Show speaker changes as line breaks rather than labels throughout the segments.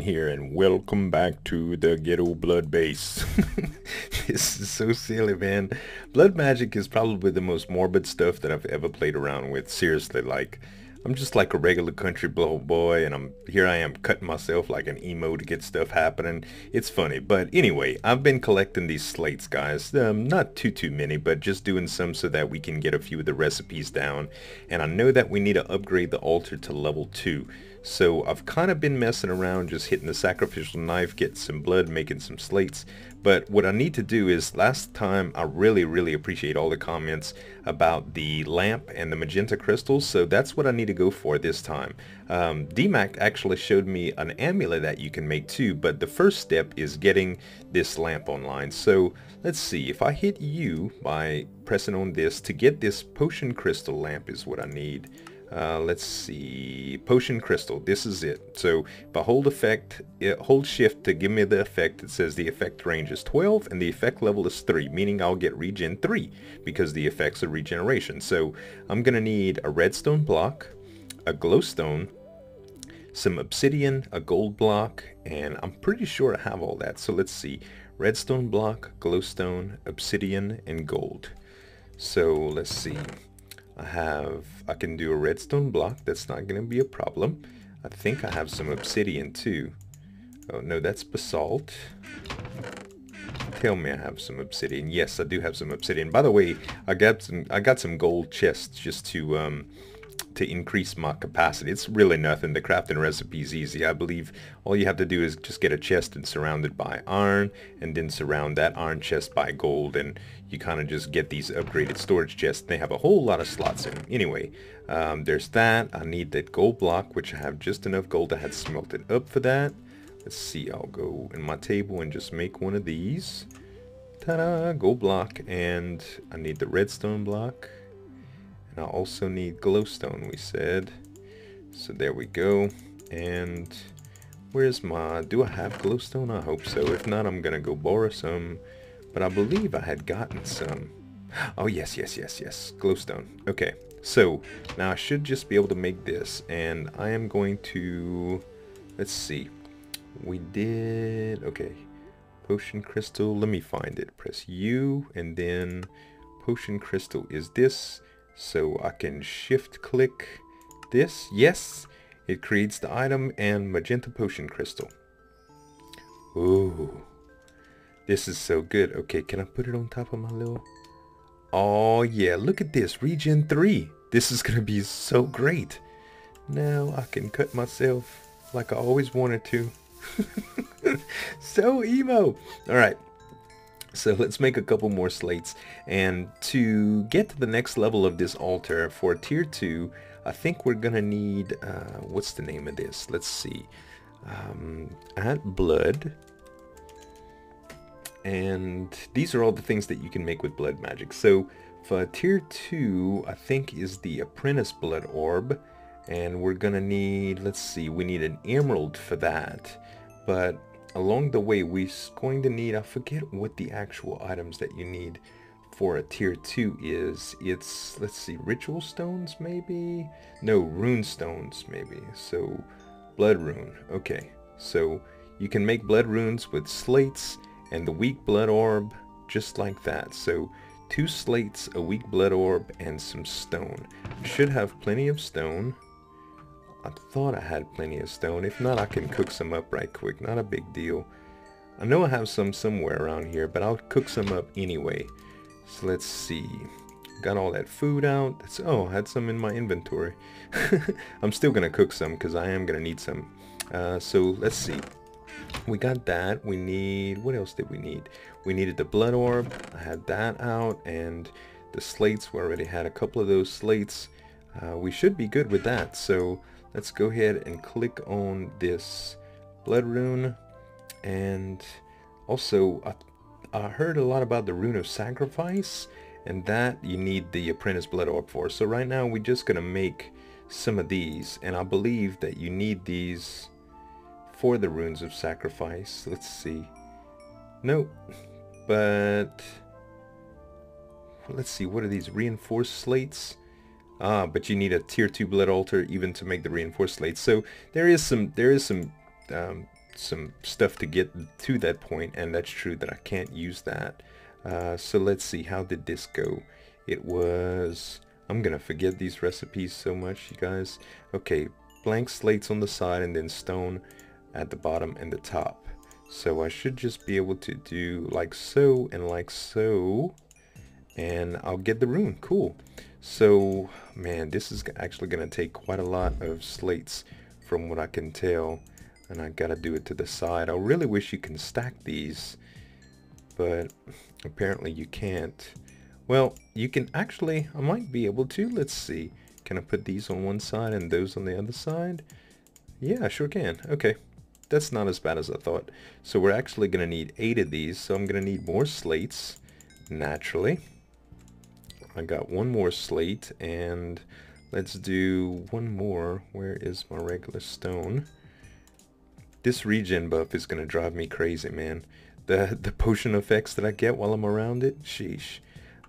here, and welcome back to the Ghetto Blood Base. This is so silly, man. Blood magic is probably the most morbid stuff that I've ever played around with. Seriously, like, I'm just like a regular country boy, and here I am cutting myself like an emo to get stuff happening. It's funny, but anyway, I've been collecting these slates, guys. Not too many, but just doing some so that we can get a few of the recipes down. And I know that we need to upgrade the altar to level 2. So I've kind of been messing around, just hitting the sacrificial knife, getting some blood, making some slates. But what I need to do is, last time I really appreciate all the comments about the lamp and the magenta crystals, so that's what I need to go for this time. DMAC actually showed me an amulet that you can make too, but the first step is getting this lamp online. So let's see, if I hit U by pressing on this to get this potion crystal lamp is what I need. Let's see, potion crystal, this is it. So if I hold shift to give me the effect, it says the effect range is 12 and the effect level is 3, meaning I'll get regen 3 because the effects are regeneration. So I'm gonna need a redstone block, a glowstone, some obsidian, a gold block, and I'm pretty sure I have all that. So let's see, redstone block, glowstone, obsidian, and gold. So let's see, I can do a redstone block, that's not going to be a problem. I think I have some obsidian too. Oh no, that's basalt. Tell me I have some obsidian. Yes, I do have some obsidian. By the way, I got some gold chests just to increase my capacity. It's really nothing. The crafting recipe is easy. I believe all you have to do is just get a chest and surround it by iron, and then surround that iron chest by gold, and you kind of just get these upgraded storage chests. They have a whole lot of slots in them. Anyway, there's that. I need that gold block, which I have just enough gold. I had smelted up for that. Let's see, I'll go in my table and just make one of these. Ta-da, gold block, and I need the redstone block. I also need glowstone, we said. So there we go. And where's my... do I have glowstone? I hope so. If not, I'm gonna go borrow some. But I believe I had gotten some. Oh, yes. Glowstone. Okay. So now I should just be able to make this. And I am going to... let's see. We did... okay. Potion crystal. Let me find it. Press U. And then potion crystal is this. So I can shift click this. Yes, it creates the item and magenta potion crystal. Ooh, this is so good. Okay, can I put it on top of my little... oh yeah, look at this, regen 3. This is gonna be so great. Now I can cut myself like I always wanted to. So emo. All right. So let's make a couple more slates, and to get to the next level of this altar for tier 2, I think we're gonna need, what's the name of this? Let's see, add blood, and these are all the things that you can make with blood magic. So for tier 2, I think is the apprentice blood orb, and we're gonna need, let's see, we need an emerald for that, but along the way we're going to need, I forget what the actual items that you need for a tier 2 is. It's, let's see, ritual stones maybe? No, rune stones maybe. So blood rune. Okay, so you can make blood runes with slates and the weak blood orb just like that. So 2 slates, a weak blood orb, and some stone. Should have plenty of stone. I thought I had plenty of stone. If not, I can cook some up right quick. Not a big deal. I know I have some somewhere around here, but I'll cook some up anyway. So let's see. Got all that food out. Oh, I had some in my inventory. I'm still going to cook some because I am going to need some. So let's see. We got that. We need... what else did we need? We needed the blood orb. I had that out. And the slates, we already had a couple of those slates. We should be good with that. So let's go ahead and click on this blood rune. And also I heard a lot about the rune of sacrifice, and that you need the apprentice blood orb for. So right now we're just gonna make some of these, and I believe that you need these for the runes of sacrifice. Let's see. Nope. But let's see, what are these? Reinforced slates? But you need a tier 2 blood altar even to make the reinforced slates. So there is some some stuff to get to that point, and that's true that I can't use that. So let's see, how did this go? It was, I'm gonna forget these recipes so much, you guys. Okay, blank slates on the side and then stone at the bottom and the top. So I should just be able to do like so and like so, and I'll get the rune. Cool. So man, this is actually gonna take quite a lot of slates from what I can tell, and I gotta do it to the side. I really wish you can stack these, but apparently you can't. Well, you can actually, I might be able to. Let's see, can I put these on one side and those on the other side? Yeah, I sure can. Okay, that's not as bad as I thought. So we're actually gonna need 8 of these, so I'm gonna need more slates naturally. I got one more slate, and let's do one more. Where is my regular stone? This regen buff is gonna drive me crazy, man. The potion effects that I get while I'm around it, sheesh.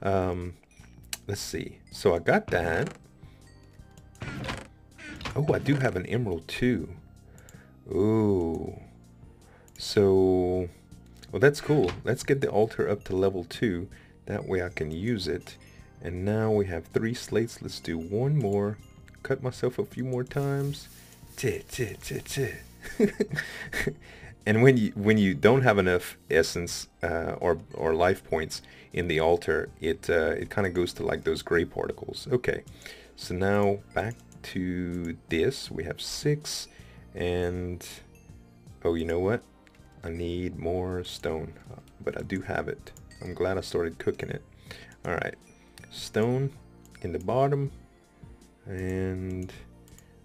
Let's see. So I got that. Oh, I do have an emerald too. Ooh. So, well, that's cool. Let's get the altar up to level 2. That way I can use it. And now we have 3 slates. Let's do one more. Cut myself a few more times. And when you don't have enough essence or life points in the altar, it kind of goes to like those gray particles. Okay, so now back to this. We have 6, and oh, you know what? I need more stone, but I do have it. I'm glad I started cooking it. All right. Stone in the bottom, and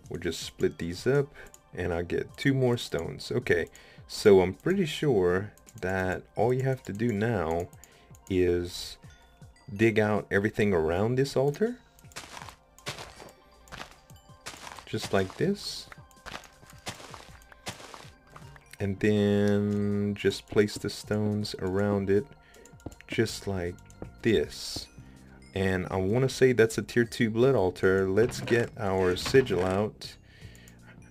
we'll just split these up, and I'll get 2 more stones. Okay, so I'm pretty sure that all you have to do now is dig out everything around this altar, just like this, and then just place the stones around it just like this. And I want to say that's a tier 2 blood altar. Let's get our sigil out,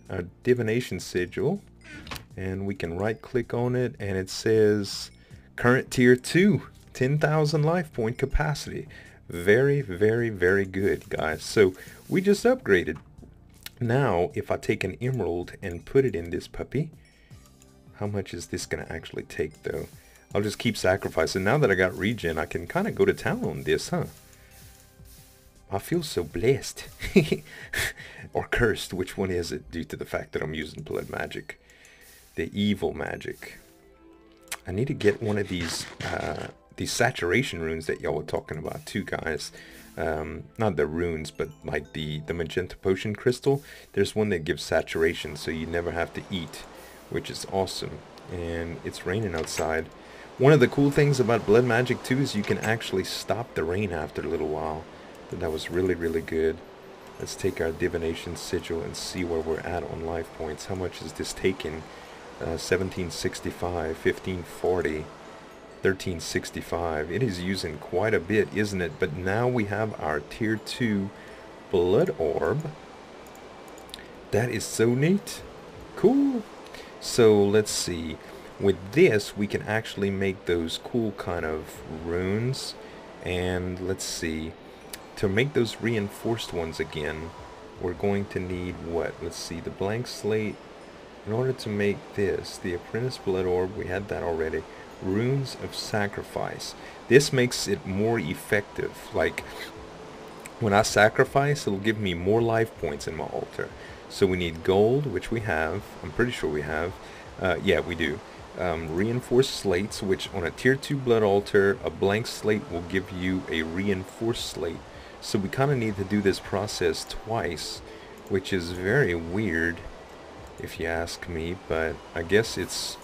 our divination sigil, and we can right click on it, and it says current tier 2, 10,000 life point capacity. Very, very, very good, guys. So we just upgraded. Now if I take an emerald and put it in this puppy, how much is this gonna actually take though? I'll just keep sacrificing. Now that I got regen, I can kind of go to town on this, huh? I feel so blessed. Or cursed, which one is it, due to the fact that I'm using blood magic. The evil magic. I need to get one of these saturation runes that y'all were talking about too, guys. Not the runes, but like the Magenta Potion crystal. There's one that gives saturation, so you never have to eat, which is awesome. And it's raining outside. One of the cool things about blood magic too is you can actually stop the rain after a little while. That was really, really good. Let's take our divination sigil and see where we're at on life points. How much is this taking? 1765, 1540, 1365. It is using quite a bit, isn't it? But now we have our tier 2 blood orb. That is so neat. Cool. So let's see. With this, we can actually make those cool kind of runes. And let's see. To make those reinforced ones again, we're going to need what? Let's see, the blank slate. In order to make this, the apprentice blood orb, we had that already. Runes of sacrifice. This makes it more effective. Like, when I sacrifice, it'll give me more life points in my altar. So we need gold, which we have. I'm pretty sure we have. Yeah, we do. Reinforced slates, which on a tier 2 blood altar, a blank slate will give you a reinforced slate. So we kind of need to do this process twice, which is very weird if you ask me, but I guess it's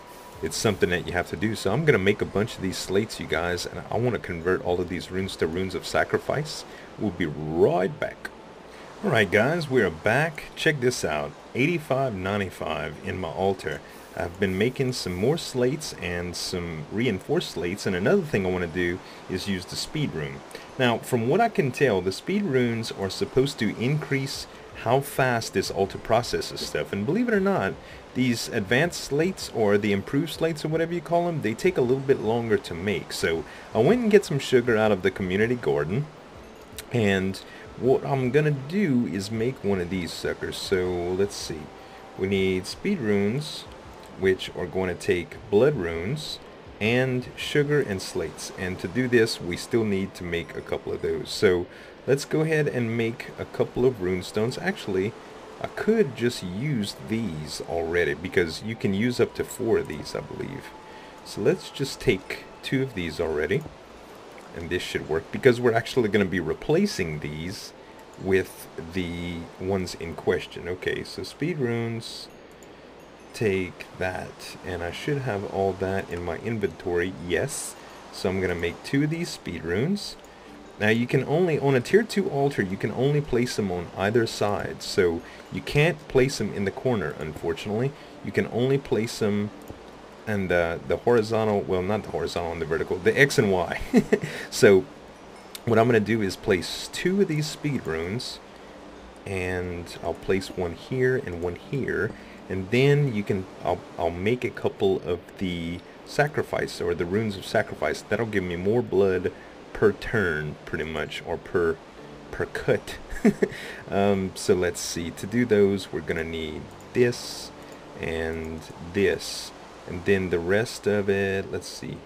something that you have to do. So I'm gonna make a bunch of these slates, you guys, and I want to convert all of these runes to runes of sacrifice. We'll be right back. Alright guys, we're back. Check this out. 85.95 in my altar. I've been making some more slates and some reinforced slates, and another thing I want to do is use the speed rune. Now, from what I can tell, the speed runes are supposed to increase how fast this alter processes stuff. And believe it or not, these advanced slates, or the improved slates, or whatever you call them, they take a little bit longer to make. So I went and get some sugar out of the community garden, and what I'm gonna do is make one of these suckers. So let's see, we need speed runes, which are going to take blood runes and sugar and slates, and to do this we still need to make a couple of those. So let's go ahead and make a couple of rune stones. Actually, I could just use these already, because you can use up to 4 of these, I believe. So let's just take 2 of these already, and this should work, because we're actually going to be replacing these with the ones in question. Okay, so speed runes, take that, and I should have all that in my inventory. Yes, so I'm going to make 2 of these speed runes. Now you can only, on a tier 2 altar, you can only place them on either side, so you can't place them in the corner, unfortunately. You can only place them in the horizontal, well, not the horizontal and the vertical, the X and Y. So what I'm going to do is place 2 of these speed runes, and I'll place one here and one here, and then you can, I'll make a couple of the sacrifice, or the runes of sacrifice. That'll give me more blood per turn, pretty much, or per cut. So let's see, to do those we're gonna need this and this, and then the rest of it, let's see,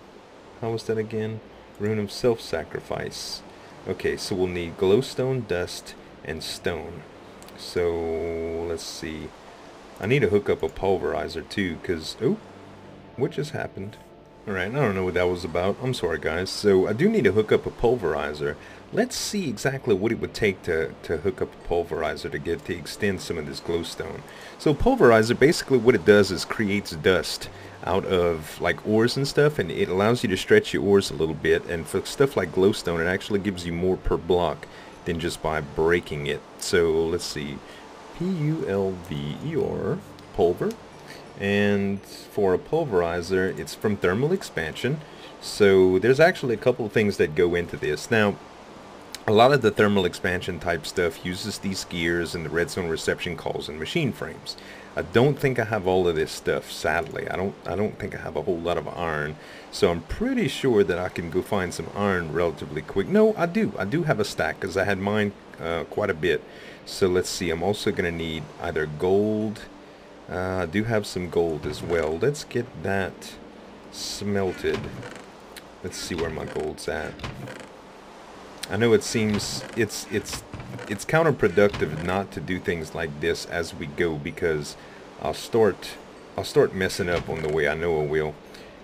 how was that again? Rune of self-sacrifice. Okay, so we'll need glowstone, dust, and stone. So let's see, I need to hook up a pulverizer too, because, oh, what just happened? Alright, I don't know what that was about. I'm sorry, guys. So I do need to hook up a pulverizer. Let's see exactly what it would take to hook up a pulverizer to extend some of this glowstone. So pulverizer, basically what it does is creates dust out of like ores and stuff, and it allows you to stretch your ores a little bit, and for stuff like glowstone it actually gives you more per block than just by breaking it. So let's see, Pulver, pulver. And for a pulverizer, it's from thermal expansion. So there's actually a couple of things that go into this. Now, a lot of the thermal expansion type stuff uses these gears and the red zone reception calls and machine frames. I don't think I have all of this stuff, sadly. I don't think I have a whole lot of iron. So I'm pretty sure that I can go find some iron relatively quick. No, I do have a stack, because I had mine quite a bit. So let's see, I'm also going to need either gold. I do have some gold as well. Let's get that smelted. Let's see where my gold's at. I know it seems it's counterproductive not to do things like this as we go, because I'll start messing up on the way. I know I will.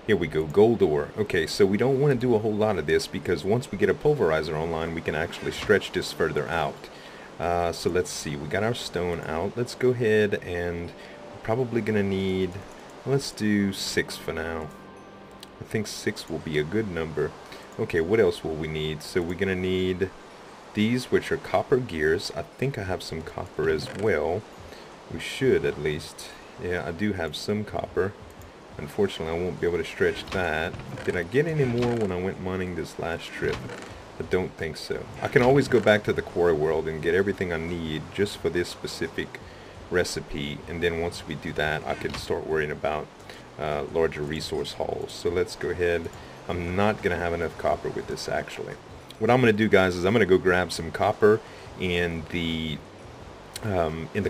Here we go, gold ore. Okay, so we don't want to do a whole lot of this, because once we get a pulverizer online, we can actually stretch this further out. So let's see, we got our stone out. Let's go ahead, and we're probably gonna need, let's do 6 for now. I think 6 will be a good number. Okay, what else will we need? So we're gonna need these, which are copper gears. I think I have some copper as well. We should, at least. Yeah, I do have some copper. Unfortunately, I won't be able to stretch that. Did I get any more when I went mining this last trip? I don't think so. I can always go back to the quarry world and get everything I need just for this specific recipe, and then once we do that, I can start worrying about larger resource hauls. So let's go ahead. I'm not gonna have enough copper with this, actually. What I'm gonna do, guys, is I'm gonna go grab some copper in the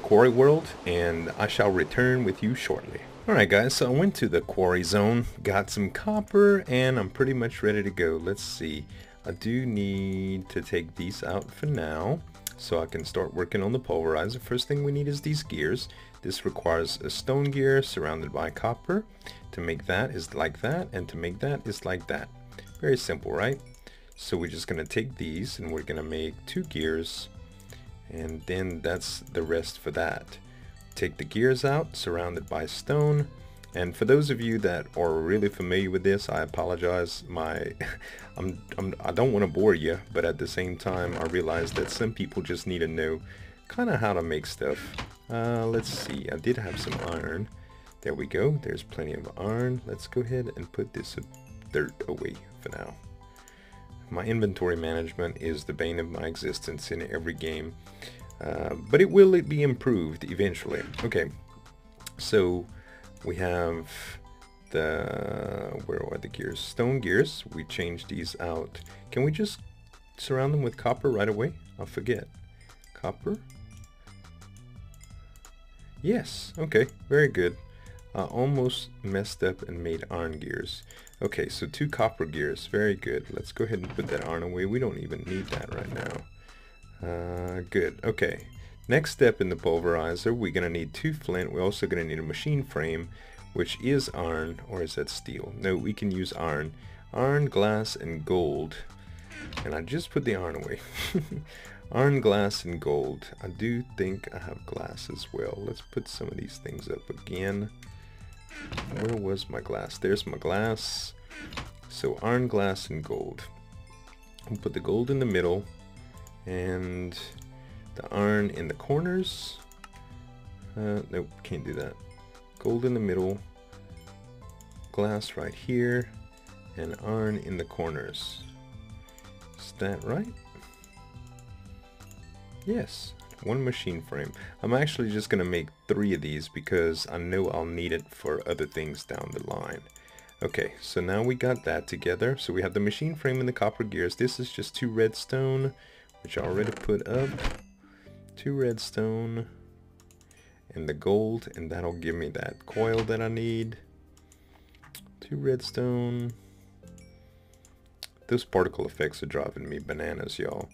quarry world, and I shall return with you shortly. Alright, guys, so I went to the quarry zone, got some copper, and I'm pretty much ready to go. Let's see, I do need to take these out for now so I can start working on the pulverizer. First thing we need is these gears. This requires a stone gear surrounded by copper. To make that is like that, and to make that is like that. Very simple, right? So we're just going to take these, and we're going to make 2 gears, and then that's the rest for that. Take the gears out, surrounded by stone. And for those of you that are really familiar with this, I apologize. I don't want to bore you, but at the same time, I realize that some people just need to know kind of how to make stuff. Let's see, I did have some iron. There we go, there's plenty of iron. Let's go ahead and put this dirt away for now. My inventory management is the bane of my existence in every game. but it will be improved eventually. Okay, so we have the, where are the gears? Stone gears. We changed these out. Can we just surround them with copper right away? I'll forget. Copper? Yes, okay, very good. Almost messed up and made iron gears. Okay, so 2 copper gears, very good. Let's go ahead and put that iron away. We don't even need that right now. Good, okay. Next step in the pulverizer, we're gonna need 2 flint. We're also gonna need a machine frame, which is iron, or is that steel? No, we can use iron. Iron, glass, and gold. And I just put the iron away. Iron, glass, and gold. I do think I have glass as well. Let's put some of these things up again. Where was my glass? There's my glass. So iron, glass, and gold. We'll put the gold in the middle and the iron in the corners. Nope, can't do that. Gold in the middle, glass right here, and iron in the corners. Is that right? Yes, 1 machine frame. I'm actually just gonna make 3 of these because I know I'll need it for other things down the line. Okay, so now we got that together. So we have the machine frame and the copper gears. This is just 2 redstone, which I already put up. 2 redstone and the gold, and that'll give me that coil that I need. 2 redstone. Those particle effects are driving me bananas, y'all.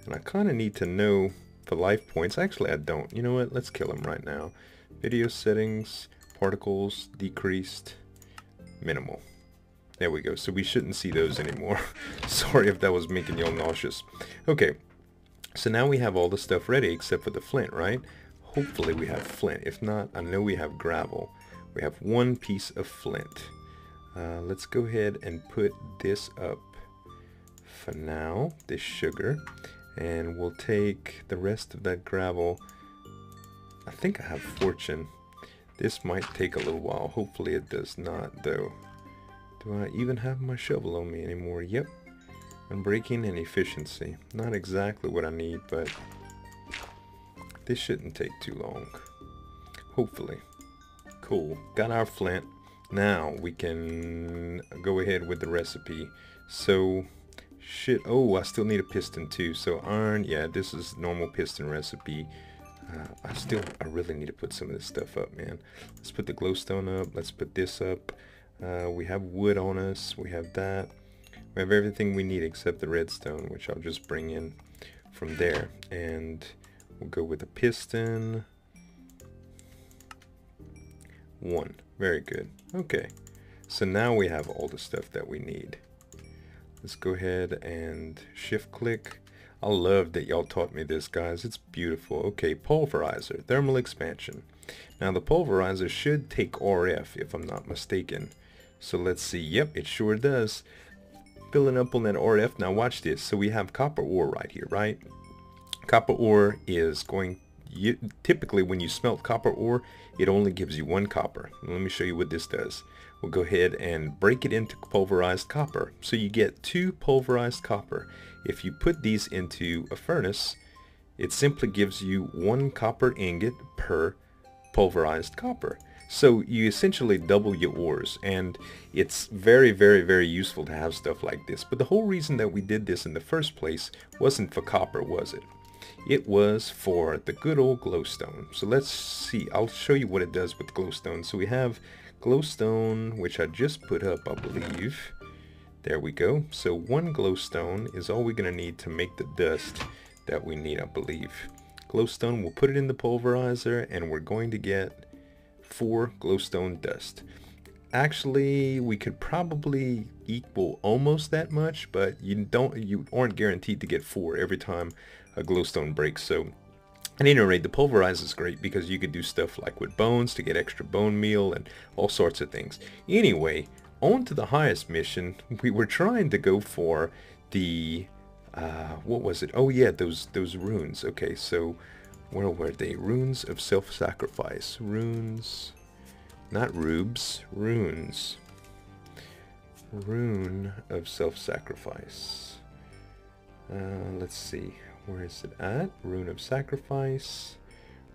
And I kind of need to know the life points. Actually, I don't. You know what? Let's kill him right now. Video settings, particles, decreased, minimal. There we go. So we shouldn't see those anymore. Sorry if that was making y'all nauseous. Okay. So now we have all the stuff ready except for the flint, right? Hopefully we have flint. If not, I know we have gravel. We have 1 piece of flint. Let's go ahead and put this up for now. This sugar. And we'll take the rest of that gravel. I think I have fortune. This might take a little while. Hopefully it does not, though. Do I even have my shovel on me anymore? Yep. Unbreaking and efficiency. Not exactly what I need, but this shouldn't take too long. Hopefully. Cool. Got our flint. Now we can go ahead with the recipe. So... shit, oh, I still need a piston too. So iron, yeah, this is normal piston recipe. I really need to put some of this stuff up, man. Let's put the glowstone up. Let's put this up. We have wood on us. We have that. We have everything we need except the redstone, which I'll just bring in from there. And we'll go with a piston. 1. Very good. Okay. So now we have all the stuff that we need. Let's go ahead and shift click. I love that y'all taught me this, guys. It's beautiful. Okay, pulverizer, thermal expansion. Now the pulverizer should take RF if I'm not mistaken. So let's see. Yep, it sure does. Filling up on that RF. Now watch this. So we have copper ore right here, right? Copper ore is going... typically when you smelt copper ore, it only gives you 1 copper. Let me show you what this does. We'll go ahead and break it into pulverized copper. So you get 2 pulverized copper. If you put these into a furnace, it simply gives you 1 copper ingot per pulverized copper. So you essentially double your ores, and it's very, very, very useful to have stuff like this. But the whole reason that we did this in the first place wasn't for copper, was it? It was for the good old glowstone. So let's see. I'll show you what it does with glowstone. So we have glowstone, which I just put up, I believe. There we go. So 1 glowstone is all we're going to need to make the dust that we need, I believe. Glowstone, we'll put it in the pulverizer, and we're going to get 4 glowstone dust. Actually, we could probably equal almost that much, but you aren't guaranteed to get 4 every time a glowstone breaks. So at any rate, the pulverizer is great because you could do stuff like with bones to get extra bone meal and all sorts of things. Anyway, on to the highest mission. We were trying to go for the what was it? Oh yeah, those runes. Okay, so where were they? Runes of self-sacrifice. Runes, not rubes, runes. Rune of self-sacrifice. Let's see. Where is it at? Rune of Sacrifice.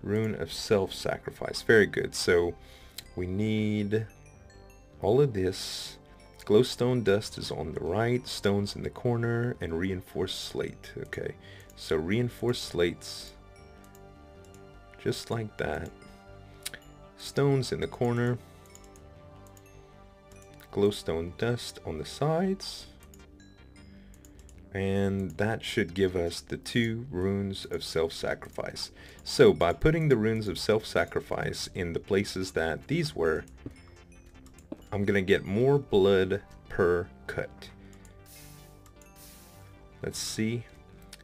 Rune of Self-Sacrifice. Very good. So we need all of this. Glowstone dust is on the right, stones in the corner, and reinforced slate. Okay, so reinforced slates, just like that. Stones in the corner, glowstone dust on the sides, and that should give us the 2 runes of self-sacrifice. So by putting the runes of self-sacrifice in the places that these were, I'm gonna get more blood per cut. Let's see.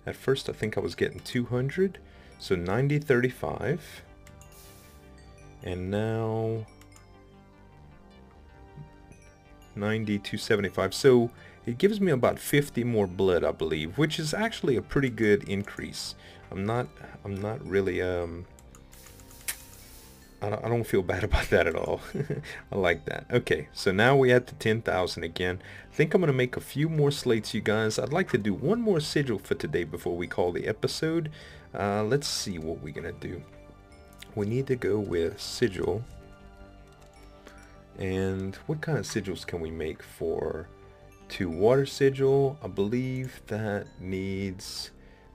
At first I think I was getting 200, so 90, 35, and now 90, 275. So it gives me about 50 more blood, I believe, which is actually a pretty good increase. I'm not really I don't feel bad about that at all. I like that. Okay, so now we at the 10,000 again. I think I'm going to make a few more slates, you guys. I'd like to do one more sigil for today before we call the episode. Let's see what we're going to do. We need to go with sigil. And what kind of sigils can we make for 2 water sigil? I believe that needs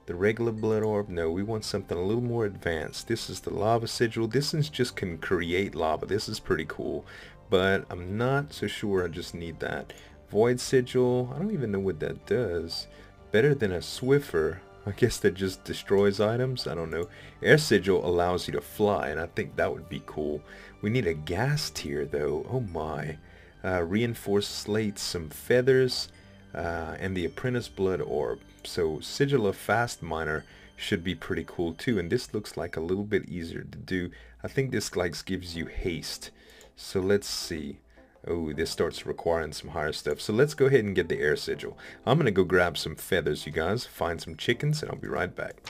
the regular blood orb. No, we want something a little more advanced. This is the lava sigil. This is just can create lava. This is pretty cool, but I'm not so sure I just need that. Void sigil, I don't even know what that does. Better than a Swiffer. I guess that just destroys items. I don't know. Air sigil allows you to fly, and I think that would be cool. We need a gas tier though. Oh my. Reinforced slates, some feathers, and the apprentice blood orb. So sigil of fast miner should be pretty cool too, and this looks like a little bit easier to do. I think this like gives you haste. So let's see. Oh, this starts requiring some higher stuff. So let's go ahead and get the air sigil. I'm gonna go grab some feathers, you guys, find some chickens, and I'll be right back.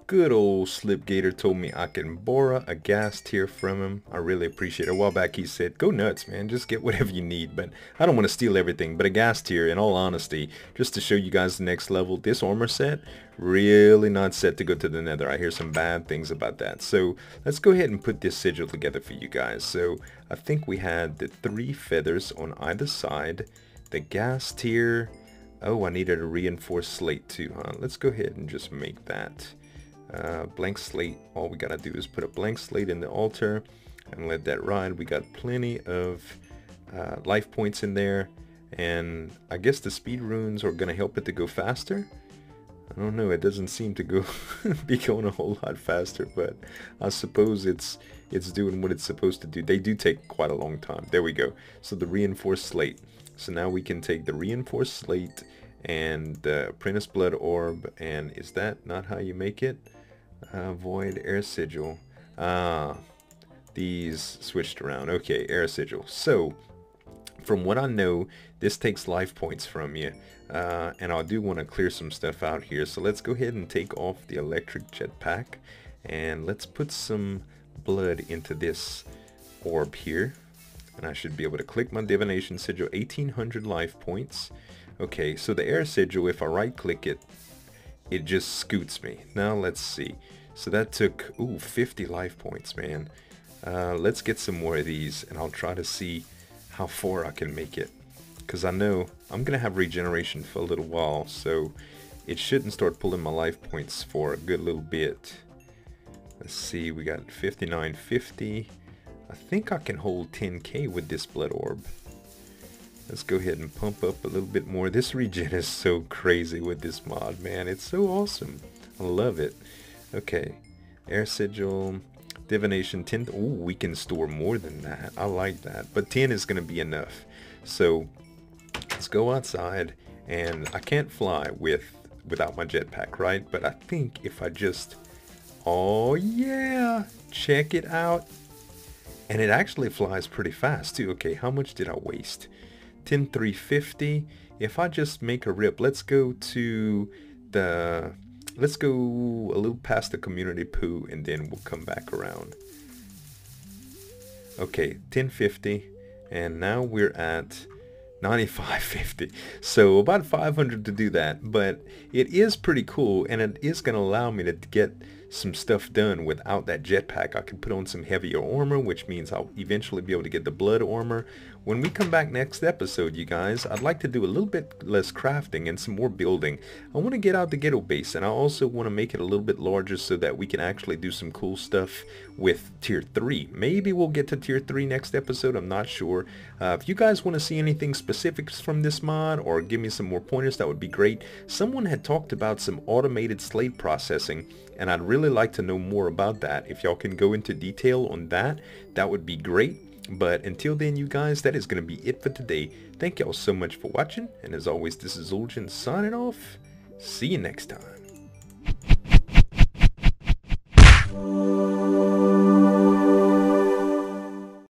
Good old Slipgator told me I can borrow a gas tier from him. I really appreciate it. A while back he said, go nuts, man, just get whatever you need. But I don't want to steal everything. But a gas tier, in all honesty, just to show you guys the next level, this armor set, really not set to go to the nether. I hear some bad things about that. So let's go ahead and put this sigil together for you guys. So I think we had the 3 feathers on either side, the gas tier. Oh, I needed a reinforced slate too, huh? Let's go ahead and just make that. Blank slate. All we gotta do is put a blank slate in the altar and let that ride. We got plenty of life points in there, and I guess the speed runes are gonna help it to go faster. I don't know, it doesn't seem to go be going a whole lot faster, but I suppose it's doing what it's supposed to do. They do take quite a long time. There we go. So the reinforced slate. So now we can take the reinforced slate and the apprentice blood orb, and is that not how you make it? Void air sigil. These switched around. Okay, air sigil. So from what I know, this takes life points from you, and I do want to clear some stuff out here. So let's go ahead and take off the electric jetpack, and let's put some blood into this orb here, and I should be able to click my divination sigil. 1800 life points. Okay, so the air sigil, if I right click it, it just scoots me. Now let's see. So that took 50 life points, man. Let's get some more of these, and I'll try to see how far I can make it, because I know I'm gonna have regeneration for a little while, so it shouldn't start pulling my life points for a good little bit. Let's see, we got 5950. I think I can hold 10k with this blood orb. Let's go ahead and pump up a little bit more. This regen is so crazy with this mod, man. It's so awesome. I love it. Okay, air sigil, divination 10. Oh, we can store more than that. I like that, but 10 is gonna be enough. So let's go outside, and I can't fly without my jetpack, right? But I think if I just, oh yeah, check it out. And it actually flies pretty fast too. Okay, how much did I waste? 10,350. If I just make a rip, let's go a little past the community poo, and then we'll come back around. Okay, 1050, and now we're at 95.50. So about 500 to do that, but it is pretty cool, and it is going to allow me to get some stuff done without that jetpack. I can put on some heavier armor, which means I'll eventually be able to get the blood armor. When we come back next episode, you guys, I'd like to do a little bit less crafting and some more building. I want to get out the ghetto base, and I also want to make it a little bit larger so that we can actually do some cool stuff with tier 3. Maybe we'll get to tier 3 next episode, I'm not sure. If you guys want to see anything specific from this mod or give me some more pointers, that would be great. Someone had talked about some automated slate processing, and I'd really like to know more about that. If y'all can go into detail on that, that would be great. But until then, you guys, that is going to be it for today. Thank y'all so much for watching, and as always, this is Zueljin signing off. See you next time.